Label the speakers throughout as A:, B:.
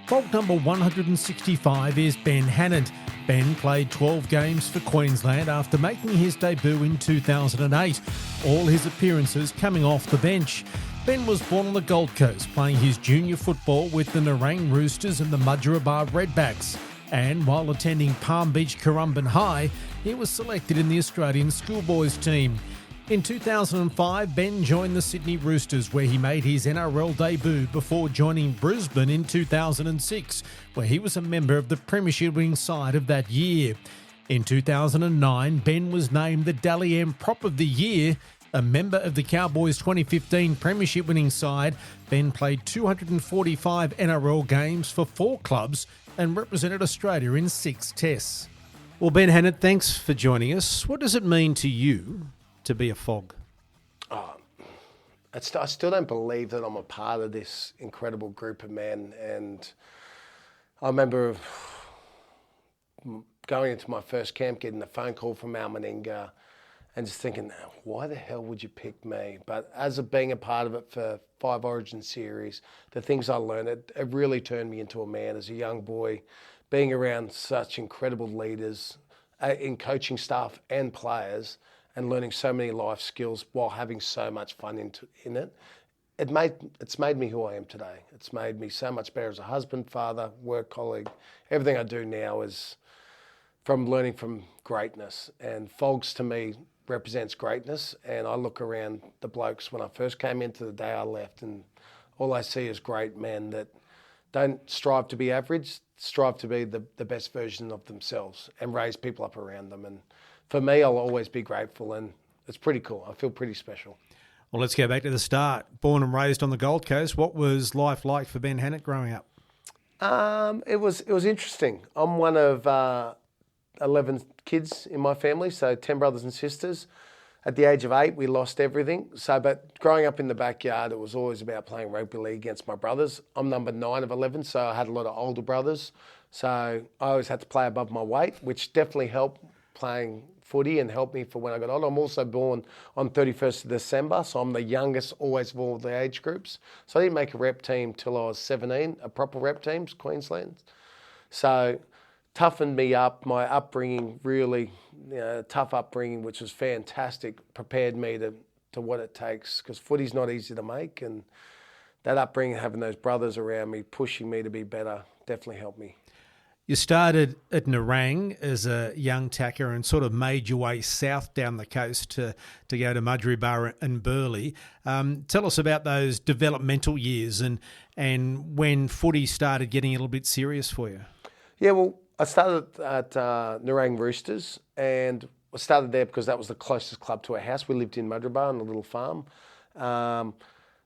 A: Fault number 165 is Ben Hannant. Ben played 12 games for Queensland after making his debut in 2008, all his appearances coming off the bench. Ben was born on the Gold Coast, playing his junior football with the Nerang Roosters and the Mudgeeraba Redbacks. And while attending Palm Beach Currumbin High, he was selected in the Australian schoolboys team. In 2005, Ben joined the Sydney Roosters, where he made his NRL debut before joining Brisbane in 2006, where he was a member of the premiership winning side of that year. In 2009, Ben was named the Dally M Prop of the Year. A member of the Cowboys' 2015 premiership winning side, Ben played 245 NRL games for 4 clubs and represented Australia in 6 tests. Well, Ben Hannant, thanks for joining us. What does it mean to you to be a FOG?
B: I still don't believe that I'm a part of this incredible group of men. And I remember going into my first camp, getting a phone call from Al Meninga and just thinking, why the hell would you pick me? But as of being a part of it for 5 Origin series, the things I learned, it really turned me into a man as a young boy, being around such incredible leaders in coaching staff and players, and learning so many life skills while having so much fun in it. It's made me who I am today. It's made me so much better as a husband, father, work colleague. Everything I do now is from learning from greatness. And FOGs to me represents greatness. And I look around the blokes when I first came into the day I left, and all I see is great men that don't strive to be average, strive to be the best version of themselves and raise people up around them. And for me, I'll always be grateful, and it's pretty cool. I feel pretty special.
A: Well, let's go back to the start. Born and raised on the Gold Coast, what was life like for Ben Hannant growing up?
B: It was interesting. I'm one of 11 kids in my family, so 10 brothers and sisters. At the age of 8, we lost everything. But growing up in the backyard, it was always about playing rugby league against my brothers. I'm number 9 of 11, so I had a lot of older brothers. So I always had to play above my weight, which definitely helped playing footy and helped me for when I got older. I'm also born on 31st of December, so I'm the youngest always of all the age groups. So I didn't make a rep team till I was 17, a proper rep team, Queensland. So toughened me up. My upbringing really, tough upbringing, which was fantastic, prepared me to what it takes, because footy's not easy to make, and that upbringing, having those brothers around me, pushing me to be better, definitely helped me.
A: You started at Nerang as a young tacker and sort of made your way south down the coast to go to Mudgeeraba and Burleigh. Tell us about those developmental years and when footy started getting a little bit serious for you. Yeah,
B: well, I started at Nerang Roosters, and I started there because that was the closest club to our house. We lived in Mudgeeraba on a little farm.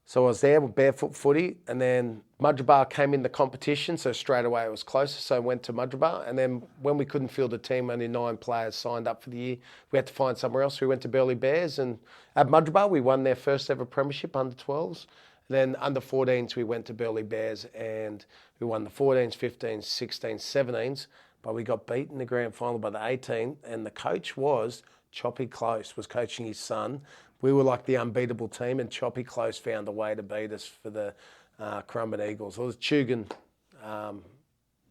B: So I was there with barefoot footy, and then Mudgeeraba came in the competition, so straight away it was closer, so I went to Mudgeeraba. And then when we couldn't field a team, only 9 players signed up for the year, we had to find somewhere else. We went to Burleigh Bears, and at Mudgeeraba we won their first ever premiership, under 12s. Then under 14s we went to Burleigh Bears, and we won the 14s, 15s, 16s, 17s, but we got beaten in the grand final by the 18, and the coach was Choppy Close, was coaching his son. We were like the unbeatable team, and Choppy Close found a way to beat us for the Currumbin Eagles. It was Tugan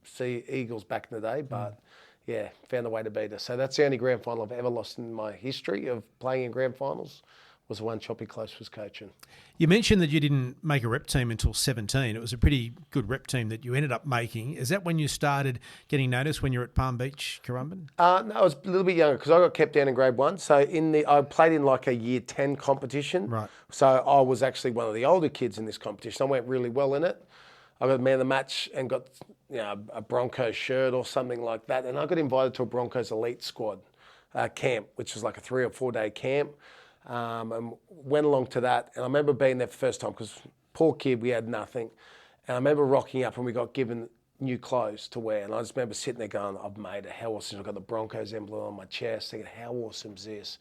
B: Sea Eagles back in the day, but yeah, found a way to beat us. So that's the only grand final I've ever lost in my history of playing in grand finals, was the one Choppy Close was coaching.
A: You mentioned that you didn't make a rep team until 17. It was a pretty good rep team that you ended up making. Is that when you started getting noticed, when you were at Palm Beach Currumbin?
B: No, I was a little bit younger because I got kept down in grade 1. So I played in like a year 10 competition.
A: Right.
B: So I was actually one of the older kids in this competition. I went really well in it. I got man of the match and got a Broncos shirt or something like that. And I got invited to a Broncos elite squad camp, which was like a 3 or 4 day camp. And went along to that, and I remember being there for the first time because poor kid, we had nothing, and I remember rocking up and we got given new clothes to wear, and I just remember sitting there going, I've made it, how awesome. I've got the Broncos emblem on my chest, thinking, how awesome is this?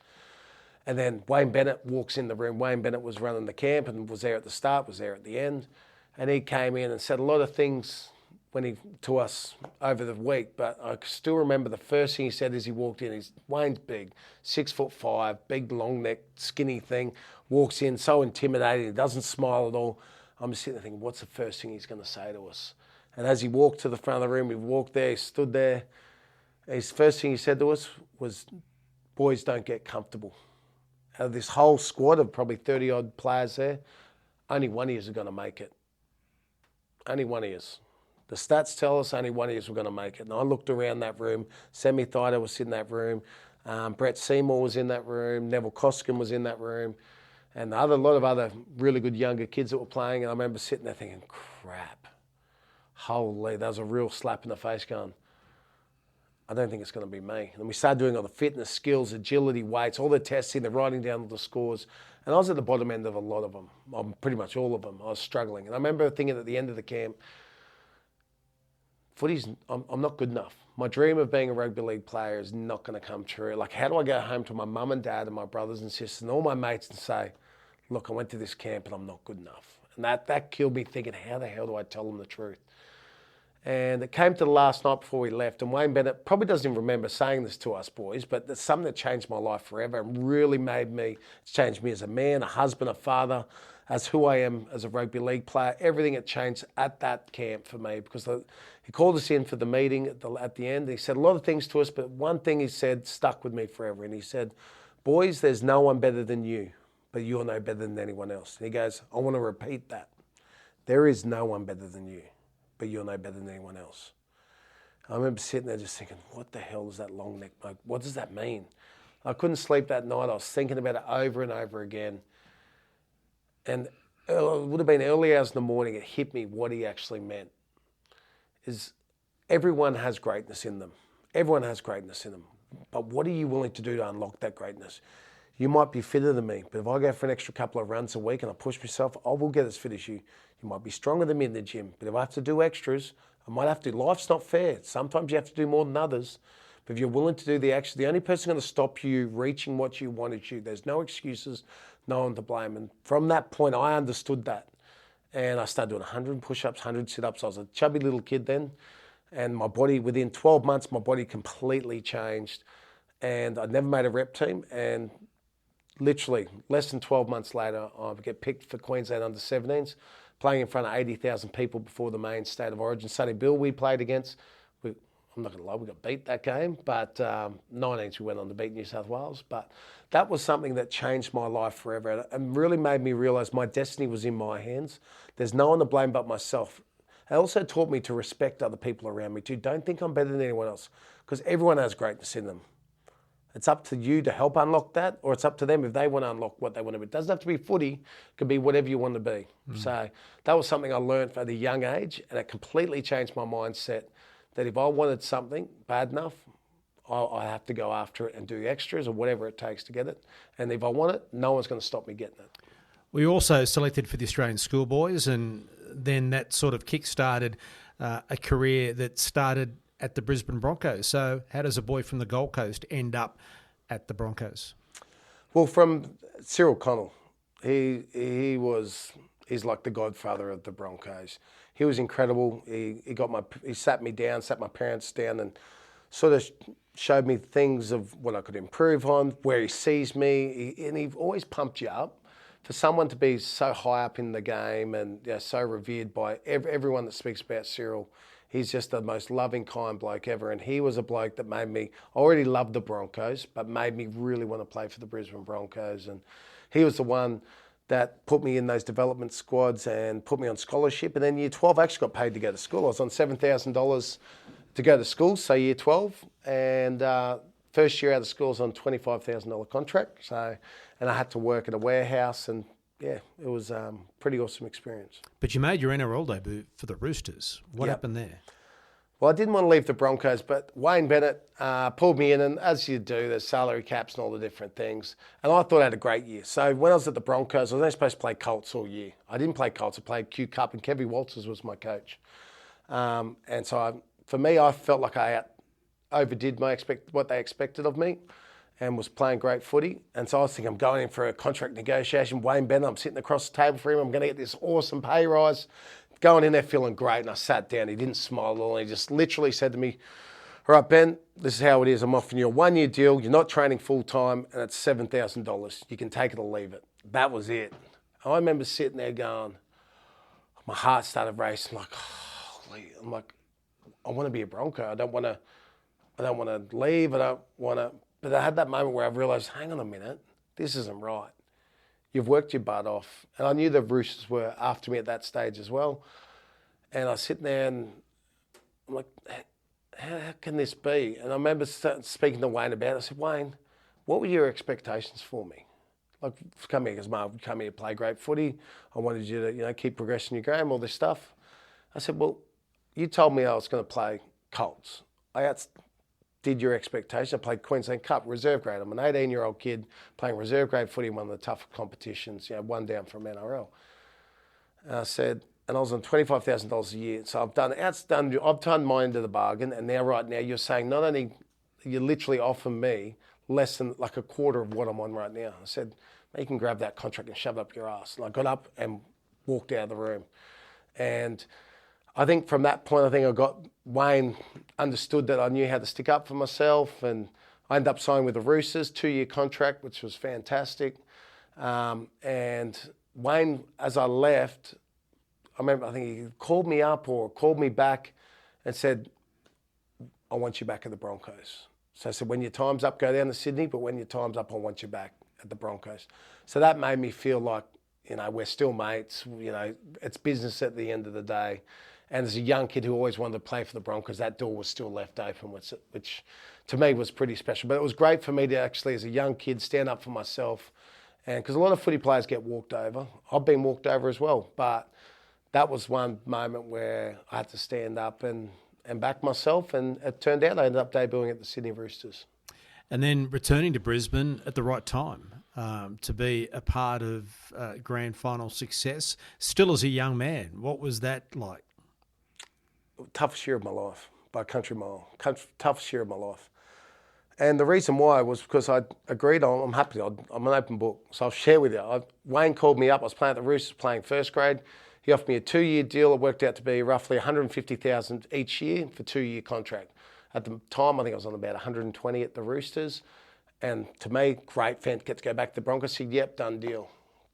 B: And then Wayne Bennett walks in the room. Wayne Bennett was running the camp and was there at the start, was there at the end, and he came in and said a lot of things to us over the week, but I still remember the first thing he said as he walked in. Wayne's big, 6'5", big, long neck, skinny thing, walks in, so intimidating, he doesn't smile at all. I'm just sitting there thinking, what's the first thing he's going to say to us? And as he walked to the front of the room, he walked there, he stood there. His first thing he said to us was, boys, don't get comfortable. Out of this whole squad of probably 30-odd players there, only one of you is going to make it. Only one of you. The stats tell us only one of you were going to make it. And I looked around that room. Sammy Thaiday was in that room. Brett Seymour was in that room. Neville Koskin was in that room. And a lot of other really good younger kids that were playing. And I remember sitting there thinking, crap. Holy, that was a real slap in the face going, I don't think it's going to be me. And we started doing all the fitness, skills, agility, weights, all the testing, the writing down all the scores. And I was at the bottom end of a lot of them, pretty much all of them. I was struggling. And I remember thinking at the end of the camp, I'm not good enough. My dream of being a rugby league player is not going to come true. Like, how do I go home to my mum and dad and my brothers and sisters and all my mates and say, look, I went to this camp and I'm not good enough. And that killed me thinking, how the hell do I tell them the truth? And it came to the last night before we left, and Wayne Bennett probably doesn't even remember saying this to us boys, but it's something that changed my life forever and really it's changed me as a man, a husband, a father, as who I am as a rugby league player. Everything had changed at that camp for me because he called us in for the meeting at the end. He said a lot of things to us, but one thing he said stuck with me forever. And he said, boys, there's no one better than you, but you're no better than anyone else. And he goes, I want to repeat that. There is no one better than you, but you're no better than anyone else. I remember sitting there just thinking, what the hell is that long neck mug? What does that mean? I couldn't sleep that night. I was thinking about it over and over again. And it would have been early hours in the morning, it hit me what he actually meant. Is everyone has greatness in them. Everyone has greatness in them. But what are you willing to do to unlock that greatness? You might be fitter than me, but if I go for an extra couple of runs a week and I push myself, I will get as fit as you. You might be stronger than me in the gym, but if I have to do extras, I might have to. Life's not fair. Sometimes you have to do more than others. But if you're willing to do the action, the only person going to stop you reaching what you want is you. There's no excuses, no one to blame. And from that point, I understood that. And I started doing 100 push-ups, 100 sit-ups. I was a chubby little kid then. And my body, within 12 months, my body completely changed. And I never made a rep team. And literally, less than 12 months later, I get picked for Queensland under-17s, playing in front of 80,000 people before the main state of origin. Sonny Bill we played against. I'm not going to lie, we got beat that game, but 19s we went on to beat New South Wales. But that was something that changed my life forever and really made me realise my destiny was in my hands. There's no one to blame but myself. It also taught me to respect other people around me too. Don't think I'm better than anyone else because everyone has greatness in them. It's up to you to help unlock that, or it's up to them if they want to unlock what they want to be. It doesn't have to be footy. It can be whatever you want to be. So that was something I learned at a young age, and it completely changed my mindset that if I wanted something bad enough, I have to go after it and do extras or whatever it takes to get it. And if I want it, no one's going to stop me getting it.
A: We also selected for the Australian schoolboys, and then that sort of kick-started a career that started at the Brisbane Broncos. So how does a boy from the Gold Coast end up at the Broncos? Well,
B: from Cyril Connell, he's like the godfather of the Broncos. He was incredible. He sat me down, sat my parents down, and sort of showed me things of what I could improve on, where he sees me, and he always pumped you up. For someone to be so high up in the game and so revered by everyone that speaks about Cyril, he's just the most loving, kind bloke ever. And he was a bloke that made me, I already loved the Broncos, but made me really want to play for the Brisbane Broncos. And he was the one that put me in those development squads and put me on scholarship. And then year 12, I actually got paid to go to school. I was on $7,000 to go to school, so year 12. And first year out of school, I was on a $25,000 contract. And I had to work at a warehouse, and yeah, it was a pretty awesome experience.
A: But you made your NRL debut for the Roosters. What happened there?
B: Well, I didn't want to leave the Broncos, but Wayne Bennett pulled me in, and as you do, there's salary caps and all the different things. And I thought I had a great year. So when I was at the Broncos, I was only supposed to play Colts all year. I didn't play Colts. I played Q Cup, and Kevin Walters was my coach. And so for me, I felt like I overdid what they expected of me, and was playing great footy. And so I was thinking, I'm going in for a contract negotiation. Wayne Bennett, I'm sitting across the table for him. I'm going to get this awesome pay rise. Going in there feeling great. And I sat down. He didn't smile at all. He just literally said to me, all right, Ben, this is how it is. I'm offering you a 1-year deal. You're not training full time, and it's $7,000. You can take it or leave it. That was it. I remember sitting there going, my heart started racing like, athlete. I'm like, I want to be a Bronco. I don't want to leave. I don't want to. But I had that moment where I realised, hang on a minute, this isn't right. You've worked your butt off. And I knew the Roosters were after me at that stage as well. And I was sitting there and I'm like, how can this be? And I remember speaking to Wayne about it. I said, Wayne, what were your expectations for me? Like, come here, because Marv, come here to play great footy. I wanted you to, keep progressing your game, all this stuff. I said, well, you told me I was going to play Colts. I outdid your expectations. I played Queensland Cup, reserve grade. I'm an 18-year-old kid playing reserve grade footy in one of the tougher competitions, one down from NRL. And I said, and I was on $25,000 a year. So I've done mine into the bargain. And now, right now, you're saying not only you literally offer me less than like a quarter of what I'm on right now. I said, you can grab that contract and shove it up your ass. And I got up and walked out of the room. And I think from that point, Wayne understood that I knew how to stick up for myself. And I ended up signing with the Roosters, 2-year contract, which was fantastic. And Wayne, as I left, I think he called me up or called me back and said, I want you back at the Broncos. So I said, when your time's up, go down to Sydney, but when your time's up, I want you back at the Broncos. So that made me feel like, we're still mates. It's business at the end of the day. And as a young kid who always wanted to play for the Broncos, that door was still left open, which to me was pretty special. But it was great for me to actually, as a young kid, stand up for myself. And because a lot of footy players get walked over. I've been walked over as well. But that was one moment where I had to stand up and back myself, and it turned out I ended up debuting at the Sydney Roosters.
A: And then returning to Brisbane at the right time to be a part of grand final success, still as a young man. What was that like?
B: Toughest year of my life, by a country mile. Toughest year of my life. And the reason why was because I agreed on, I'm happy, I'm an open book, so I'll share with you. Wayne called me up, I was playing at the Roosters, playing first grade. He offered me a 2-year deal. It worked out to be roughly $150,000 each year for 2-year contract. At the time, I think I was on about 120 at the Roosters. And to me, great, get to go back to the Broncos. He said, yep, done deal,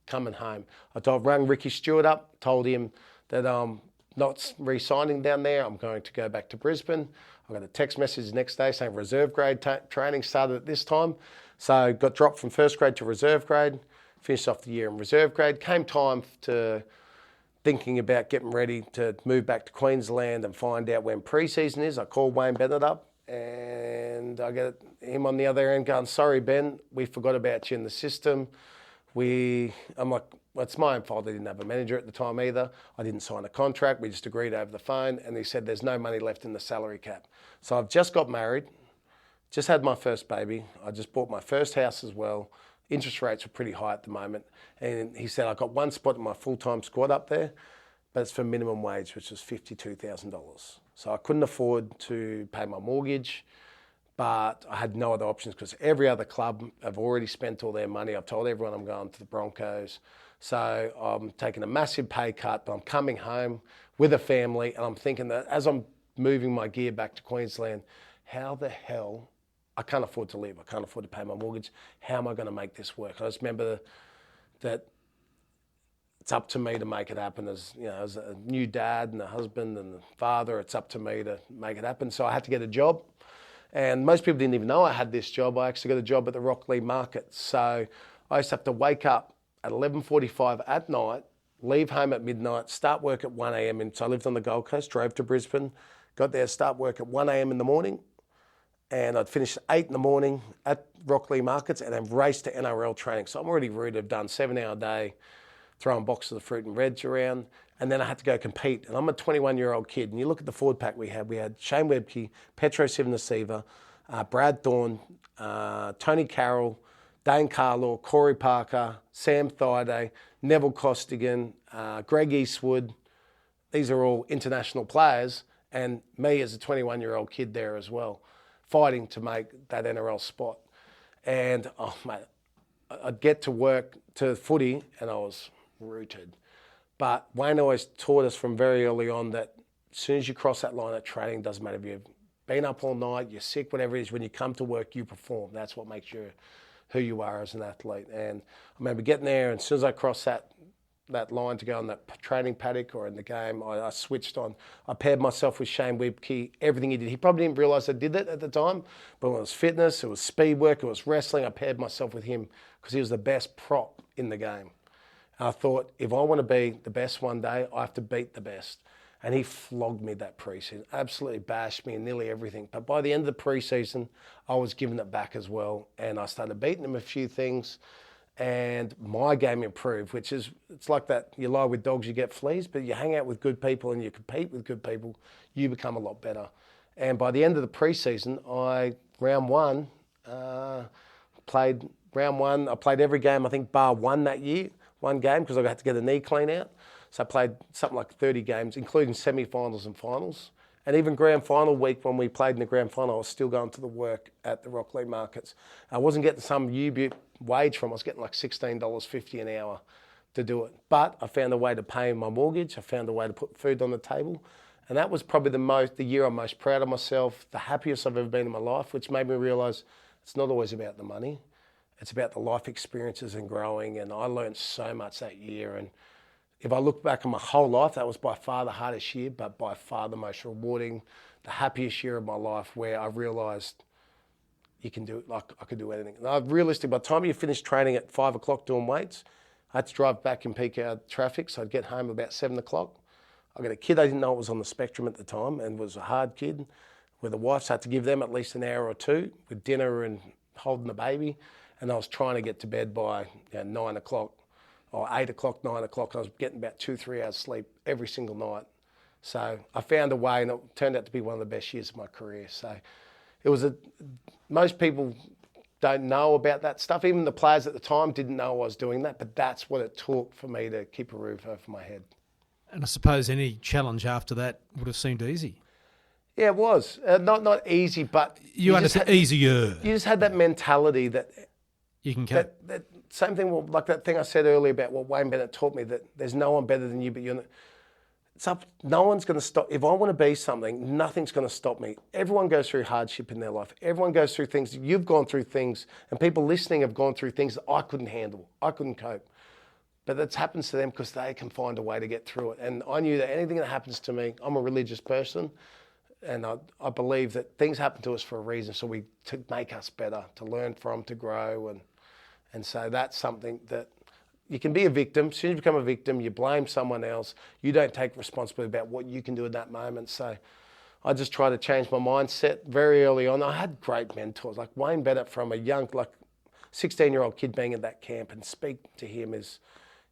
B: coming home. Rang Ricky Stewart up, told him that I'm not re-signing down there. I'm going to go back to Brisbane. I got a text message the next day saying reserve grade training started at this time. So got dropped from first grade to reserve grade, finished off the year in reserve grade. Came time to thinking about getting ready to move back to Queensland and find out when pre-season is. I called Wayne Bennett up and I get him on the other end going, sorry, Ben, we forgot about you in the system. I'm like, well, it's my own fault. I didn't have a manager at the time either. I didn't sign a contract. We just agreed over the phone. And he said, there's no money left in the salary cap. So I've just got married, just had my first baby. I just bought my first house as well. Interest rates were pretty high at the moment. And he said, I've got one spot in my full-time squad up there, but it's for minimum wage, which was $52,000. So I couldn't afford to pay my mortgage, but I had no other options because every other club have already spent all their money. I've told everyone I'm going to the Broncos. So I'm taking a massive pay cut, but I'm coming home with a family, and I'm thinking that as I'm moving my gear back to Queensland, how the hell, I can't afford to live. I can't afford to pay my mortgage. How am I going to make this work? I just remember that it's up to me to make it happen. As a new dad and a husband and a father, it's up to me to make it happen. So I had to get a job. And most people didn't even know I had this job. I actually got a job at the Rockley Market. So I used to have to wake up at 11:45 at night, leave home at midnight, start work at 1 a.m. And so I lived on the Gold Coast, drove to Brisbane, got there, start work at 1 a.m. in the morning. And I'd finish at 8 in the morning at Rockley Markets and then race to NRL training. So I'm already rude. I've done 7-hour day, throwing boxes of fruit and reds around. And then I had to go compete. And I'm a 21-year-old kid. And you look at the forward pack we had. We had Shane Webcke, Petero Civoniceva, Brad Thorne, Tony Carroll, Dane Carlaw, Corey Parker, Sam Thaiday, Neville Costigan, Greg Eastwood. These are all international players. And me as a 21-year-old kid there as well, fighting to make that NRL spot. And, oh, mate, I'd get to work to footy and I was rooted. But Wayne always taught us from very early on that as soon as you cross that line at training, doesn't matter if you've been up all night, you're sick, whatever it is, when you come to work, you perform. That's what makes you who you are as an athlete. And I remember getting there, and as soon as I crossed that that line to go on that training paddock or in the game, I switched on. I paired myself with Shane Webcke, everything he did. He probably didn't realise I did that at the time, but when it was fitness, it was speed work, it was wrestling, I paired myself with him because he was the best prop in the game. And I thought, if I want to be the best one day, I have to beat the best. And he flogged me that pre-season, absolutely bashed me in nearly everything. But by the end of the pre-season, I was giving it back as well. And I started beating him a few things. And my game improved, which is, it's like that, you lie with dogs, you get fleas, but you hang out with good people and you compete with good people, you become a lot better. And by the end of the pre-season, I played every game, I think, bar one that year, one game, because I had to get a knee clean out. So I played something like 30 games, including semi-finals and finals. And even grand final week, when we played in the grand final, I was still going to the work at the Rockley markets. I wasn't getting some U-Butte wage from, I was getting like $16.50 an hour to do it. But I found a way to pay my mortgage. I found a way to put food on the table. And that was probably the year I'm most proud of myself, the happiest I've ever been in my life, which made me realise it's not always about the money. It's about the life experiences and growing. And I learned so much that year. And if I look back on my whole life, that was by far the hardest year, but by far the most rewarding, the happiest year of my life, where I realised you can do it, like I could do anything. And realistically, by the time you finish training at 5 o'clock doing weights, I had to drive back in peak hour traffic, so I'd get home about 7 o'clock. I got a kid I didn't know was on the spectrum at the time and was a hard kid, where the wife had to give them at least an hour or two with dinner and holding the baby. And I was trying to get to bed by 9 o'clock or 8 o'clock, 9 o'clock. I was getting about 2-3 hours sleep every single night. So I found a way, and it turned out to be one of the best years of my career. So it was most people don't know about that stuff. Even the players at the time didn't know I was doing that, but that's what it took for me to keep a roof over my head.
A: And I suppose any challenge after that would have seemed easy.
B: Yeah, it was. Not easy, but...
A: easier.
B: You just had that mentality that...
A: You can cope.
B: That same thing, like that thing I said earlier about what Wayne Bennett taught me, that there's no one better than you, but you're not... No one's going to stop. If I want to be something, nothing's going to stop me. Everyone goes through hardship in their life. Everyone goes through things. You've gone through things, and people listening have gone through things that I couldn't handle. I couldn't cope. But that happens to them because they can find a way to get through it. And I knew that anything that happens to me, I'm a religious person, and I believe that things happen to us for a reason, so to make us better, to learn from, to grow. And so that's something that you can be a victim. As soon as you become a victim, you blame someone else. You don't take responsibility about what you can do in that moment. So I just try to change my mindset very early on. I had great mentors, like Wayne Bennett, from a young, 16-year-old kid being at that camp, and speak to him is,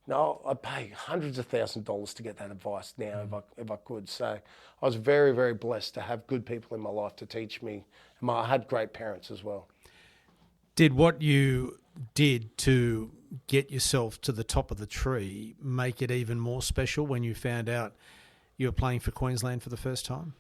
B: I'd pay hundreds of thousands of dollars to get that advice now if I could. So I was very, very blessed to have good people in my life to teach me. And I had great parents as well.
A: Did what you did to get yourself to the top of the tree make it even more special when you found out you were playing for Queensland for the first time?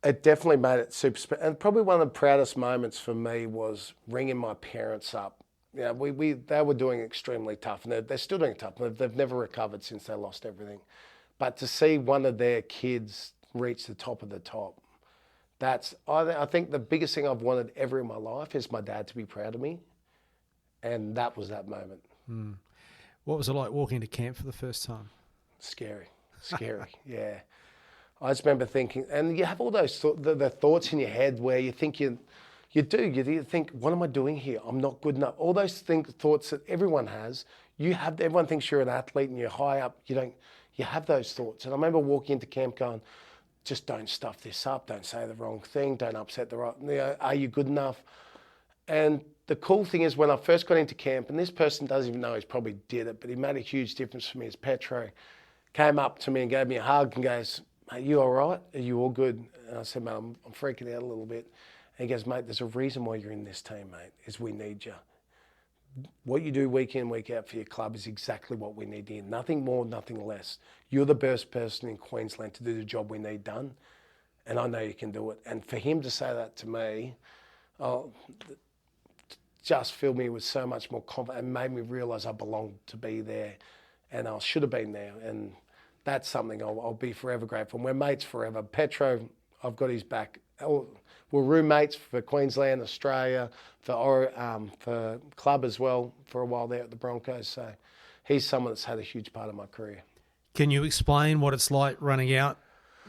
B: It definitely made it super special. And probably one of the proudest moments for me was ringing my parents up. They were doing extremely tough, and they're still doing tough. They've never recovered since they lost everything. But to see one of their kids reach the top of the top, I think the biggest thing I've wanted ever in my life is my dad to be proud of me. And that was that moment.
A: What was it like walking into camp for the first time?
B: Scary, yeah. I just remember thinking, and you have all those the thoughts in your head where you think you think, what am I doing here? I'm not good enough. All those thoughts that everyone has, everyone thinks you're an athlete and you're high up. You have those thoughts. And I remember walking into camp going, just don't stuff this up. Don't say the wrong thing. Don't upset the right, are you good enough? And the cool thing is, when I first got into camp, and this person doesn't even know he's probably did it, but he made a huge difference for me, is Petero. Came up to me and gave me a hug and goes, mate, you all right? Are you all good? And I said, mate, I'm freaking out a little bit. And he goes, mate, there's a reason why you're in this team, mate, is we need you. What you do week in, week out for your club is exactly what we need here. Nothing more, nothing less. You're the best person in Queensland to do the job we need done, and I know you can do it. And for him to say that to me, just filled me with so much more confidence and made me realise I belonged to be there, and I should have been there. And that's something I'll be forever grateful. And we're mates forever. Petero, I've got his back. We're roommates for Queensland, Australia, for club as well for a while there at the Broncos. So he's someone that's had a huge part of my career.
A: Can you explain what it's like running out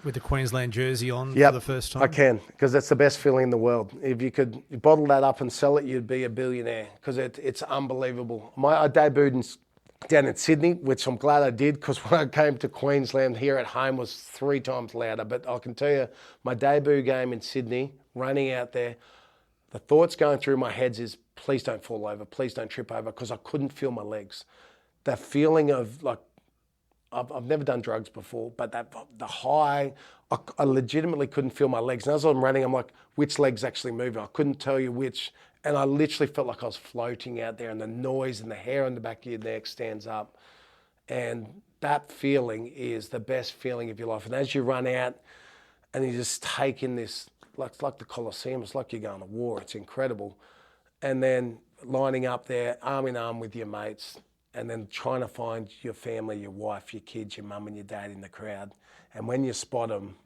A: with the Queensland jersey on for the first time?
B: I can, because that's the best feeling in the world. If you could bottle that up and sell it, you'd be a billionaire, because it's unbelievable. I debuted down in Sydney, which I'm glad I did, because when I came to Queensland here at home was 3 times louder. But I can tell you, my debut game in Sydney, running out there, the thoughts going through my head is, please don't fall over, please don't trip over, because I couldn't feel my legs. That feeling of like, I've never done drugs before, but the high, I legitimately couldn't feel my legs. And as I'm running, I'm like, which leg's actually moving? I couldn't tell you which. And I literally felt like I was floating out there, and the noise and the hair on the back of your neck stands up. And that feeling is the best feeling of your life. And as you run out and you just take in this, like the Colosseum, it's like you're going to war. It's incredible. And then lining up there, arm in arm with your mates, and then trying to find your family, your wife, your kids, your mum and your dad in the crowd. And when you spot them,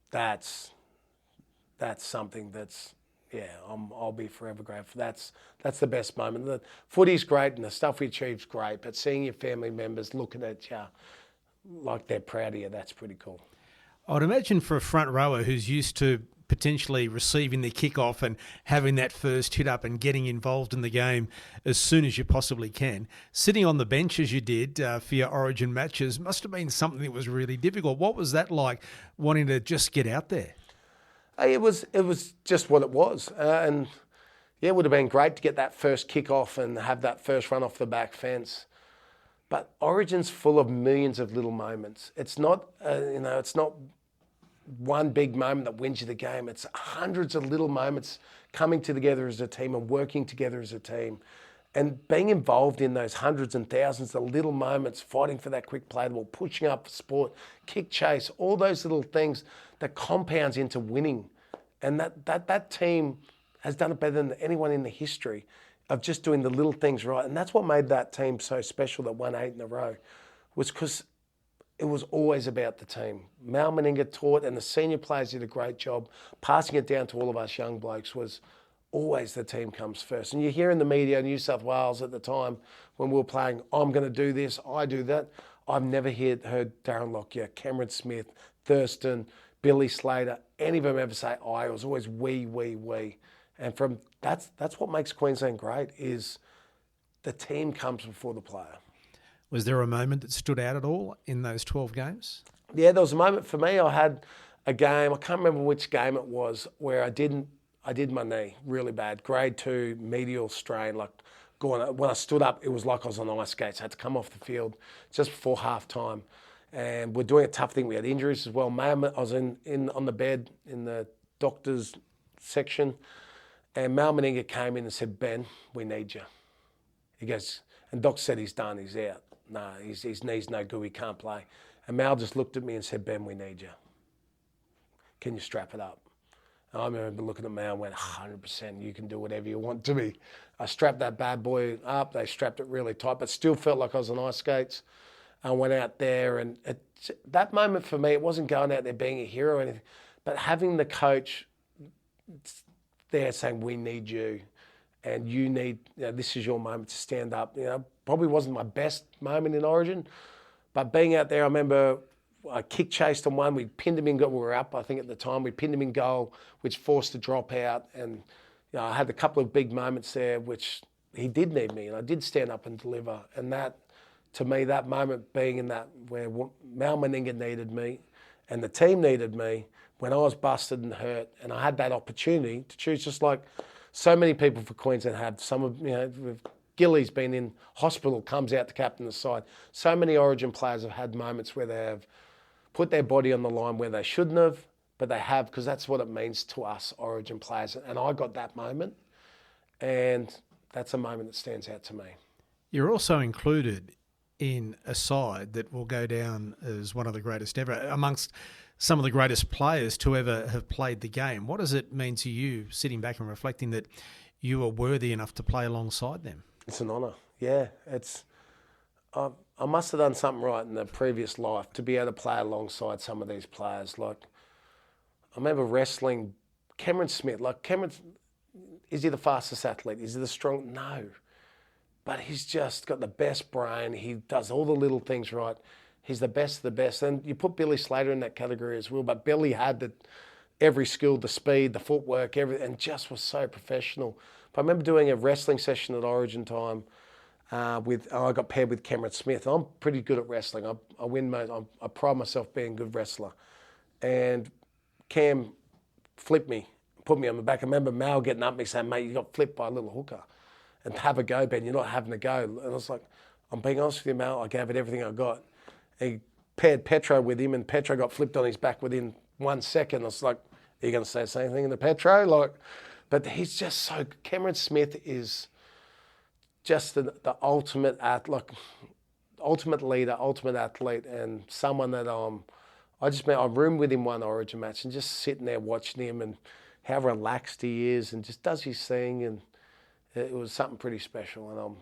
B: that's something that's, I'll be forever grateful. That's the best moment. The footy's great and the stuff we achieve's great, but seeing your family members looking at you like they're proud of you, that's pretty cool.
A: I'd imagine for a front rower who's used to potentially receiving the kick-off and having that first hit up and getting involved in the game as soon as you possibly can, sitting on the bench as you did for your Origin matches must have been something that was really difficult. What was that like, wanting to just get out there?
B: It was just what it was. And it would have been great to get that first kick-off and have that first run off the back fence. But Origin's full of millions of little moments. It's not, it's not one big moment that wins you the game. It's hundreds of little moments coming together as a team and working together as a team, and being involved in those hundreds and thousands of little moments, fighting for that quick play ball, pushing up for sport, kick chase, all those little things that compounds into winning. And that team has done it better than anyone in the history of just doing the little things right. And that's what made that team so special that won 8 in a row, was because it was always about the team. Mal Meninga taught, and the senior players did a great job passing it down to all of us young blokes, was always the team comes first. And you hear in the media, New South Wales at the time, when we were playing, I'm going to do this, I do that. I've never heard Darren Lockyer, Cameron Smith, Thurston, Billy Slater, any of them ever say I. It was always we. And that's what makes Queensland great, is the team comes before the player.
A: Was there a moment that stood out at all in those 12 games?
B: Yeah, there was a moment for me. I had a game, I can't remember which game it was, where I did my knee really bad, grade 2 medial strain. When I stood up, it was like I was on ice skates. I had to come off the field just before half time. And we're doing a tough thing. We had injuries as well. I was on the bed in the doctor's section, and Mal Meninga came in and said, Ben, we need you. He goes, and Doc said he's done, he's out. No, his knee's no good, he can't play. And Mal just looked at me and said, Ben, we need you. Can you strap it up? And I remember looking at Mal and went, 100%, you can do whatever you want to me. I strapped that bad boy up, they strapped it really tight, but still felt like I was on ice skates. I went out there, and that moment for me, it wasn't going out there being a hero or anything, but having the coach there saying, we need you, and you need, this is your moment to stand up. Probably wasn't my best moment in Origin, but being out there, I remember I kick chased on one, we pinned him in goal, we were up, I think at the time, we pinned him in goal, which forced a drop out, and I had a couple of big moments there, which he did need me, and I did stand up and deliver, and that, to me, that moment being in that, where Mal Meninga needed me, and the team needed me, when I was busted and hurt, and I had that opportunity to choose, just like so many people for Queensland have. Some of, Gilly's been in hospital, comes out to captain the side. So many Origin players have had moments where they have put their body on the line where they shouldn't have, but they have, because that's what it means to us Origin players. And I got that moment, and that's a moment that stands out to me.
A: You're also included in a side that will go down as one of the greatest ever, amongst some of the greatest players to ever have played the game. What does it mean to you, sitting back and reflecting, that you are worthy enough to play alongside them?
B: It's an honour, yeah. I must have done something right in the previous life to be able to play alongside some of these players. Like, I remember wrestling Cameron Smith. Is he the fastest athlete? Is he the strong? No. but he's just got the best brain. He does all the little things right. He's the best of the best. And you put Billy Slater in that category as well, but Billy had every skill, the speed, the footwork, everything, and just was so professional. But I remember doing a wrestling session at Origin time I got paired with Cameron Smith. I'm pretty good at wrestling. I pride myself being a good wrestler. And Cam flipped me, put me on the back. I remember Mal getting up and me saying, mate, you got flipped by a little hooker. And have a go, Ben. You're not having a go. And I was like, I'm being honest with you, Mal. I gave it everything I got. And he paired Petero with him, and Petero got flipped on his back within 1 second. I was like, are you going to say the same thing in the Petero? But he's just so... Cameron Smith is just the ultimate ultimate leader, ultimate athlete, and someone that I roomed with him one Origin match and just sitting there watching him and how relaxed he is and just does his thing, and it was something pretty special. And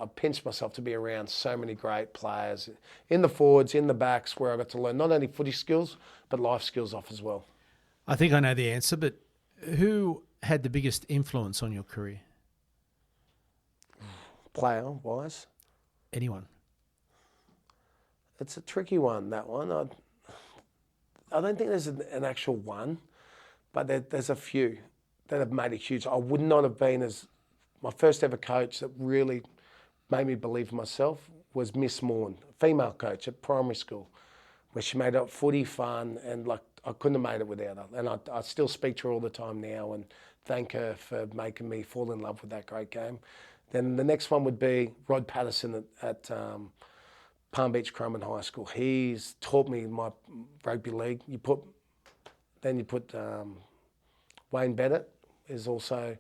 B: I pinched myself to be around so many great players in the forwards, in the backs, where I got to learn not only footy skills but life skills off as well.
A: I think I know the answer, but who had the biggest influence on your career?
B: Player-wise?
A: Anyone.
B: It's a tricky one, that one. I don't think there's an actual one, but there's a few that have made it huge. I would not have been my first ever coach that really made me believe in myself was Miss Morn, a female coach at primary school, where she made it footy fun, and I couldn't have made it without her. And I still speak to her all the time now and thank her for making me fall in love with that great game. Then the next one would be Rod Patterson at Palm Beach Crumman High School. He's taught me my rugby league. You put Wayne Bennett is also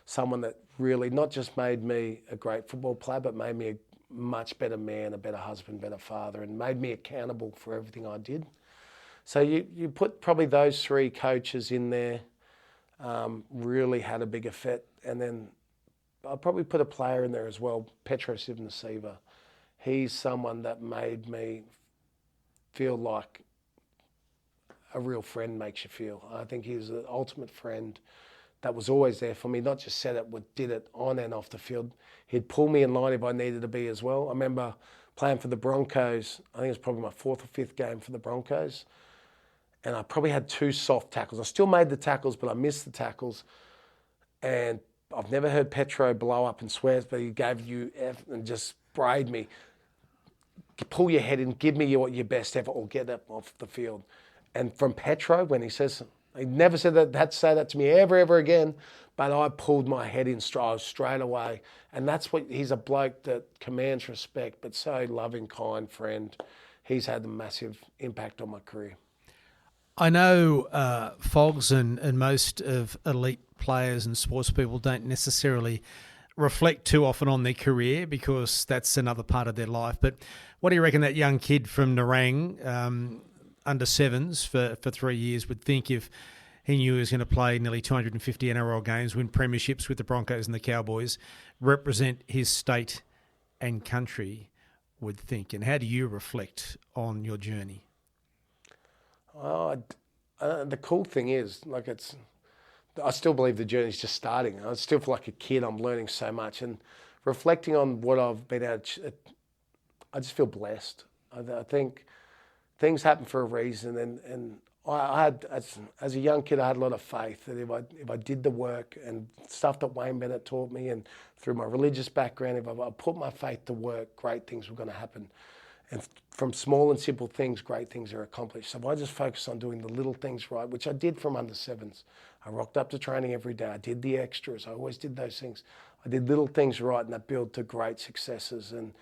B: someone that really not just made me a great football player, but made me a much better man, a better husband, better father, and made me accountable for everything I did. So you put probably those three coaches in there, really had a big effect. And then I'll probably put a player in there as well, Petero Civoniceva. He's someone that made me feel like a real friend makes you feel. I think he's the ultimate friend that was always there for me, not just said it, but did it on and off the field. He'd pull me in line if I needed to be as well. I remember playing for the Broncos. I think it was probably my fourth or fifth game for the Broncos. And I probably had 2 soft tackles. I still made the tackles, but I missed the tackles. And I've never heard Petero blow up and swear, but he gave you F and just sprayed me. Pull your head in, give me your best effort, or get up off the field. And from Petero, when he says, he never said that, had to say that to me ever again, but I pulled my head in straight away. And that's what, he's a bloke that commands respect, but so loving, kind friend. He's had a massive impact on my career.
A: I know FOGs and most of elite players and sports people don't necessarily reflect too often on their career because that's another part of their life. But what do you reckon that young kid from Nerang, under sevens for 3 years, would think if he knew he was going to play nearly 250 NRL games, win premierships with the Broncos and the Cowboys, represent his state and country, would think? And how do you reflect on your journey?
B: The cool thing is, I still believe the journey's just starting. I still feel like a kid. I'm learning so much, and reflecting on what I've been able to, I just feel blessed. I think things happen for a reason, and I had, as a young kid, I had a lot of faith that if I did the work and stuff that Wayne Bennett taught me, and through my religious background, if I put my faith to work, great things were going to happen. And from small and simple things, great things are accomplished. So I just focused on doing the little things right, which I did from under sevens. I rocked up to training every day. I did the extras. I always did those things. I did little things right, and that built to great successes. And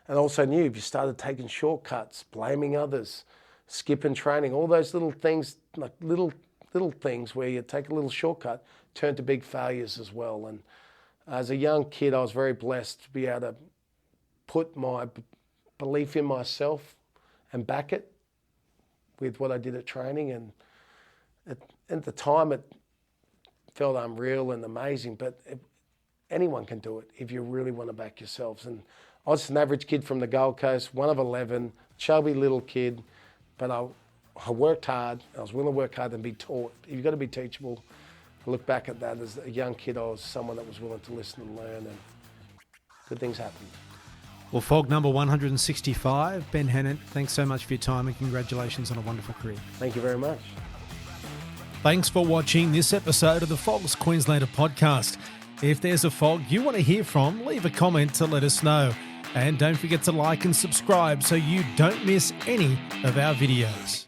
B: also knew if you started taking shortcuts, blaming others, skipping training, all those little things, like little things where you take a little shortcut, turn to big failures as well. And as a young kid, I was very blessed to be able to put my belief in myself and back it with what I did at training. And at the time, it felt unreal and amazing, but anyone can do it if you really want to back yourselves. And I was an average kid from the Gold Coast, one of 11, chubby little kid, but I worked hard. I was willing to work hard and be taught. You've got to be teachable. I look back at that as a young kid. I was someone that was willing to listen and learn, and good things happen.
A: Well, FOG number 165, Ben Hannant, thanks so much for your time and congratulations on a wonderful career.
B: Thank you very much.
A: Thanks for watching this episode of the FOG's Queenslander podcast. If there's a FOG you want to hear from, leave a comment to let us know. And don't forget to like and subscribe so you don't miss any of our videos.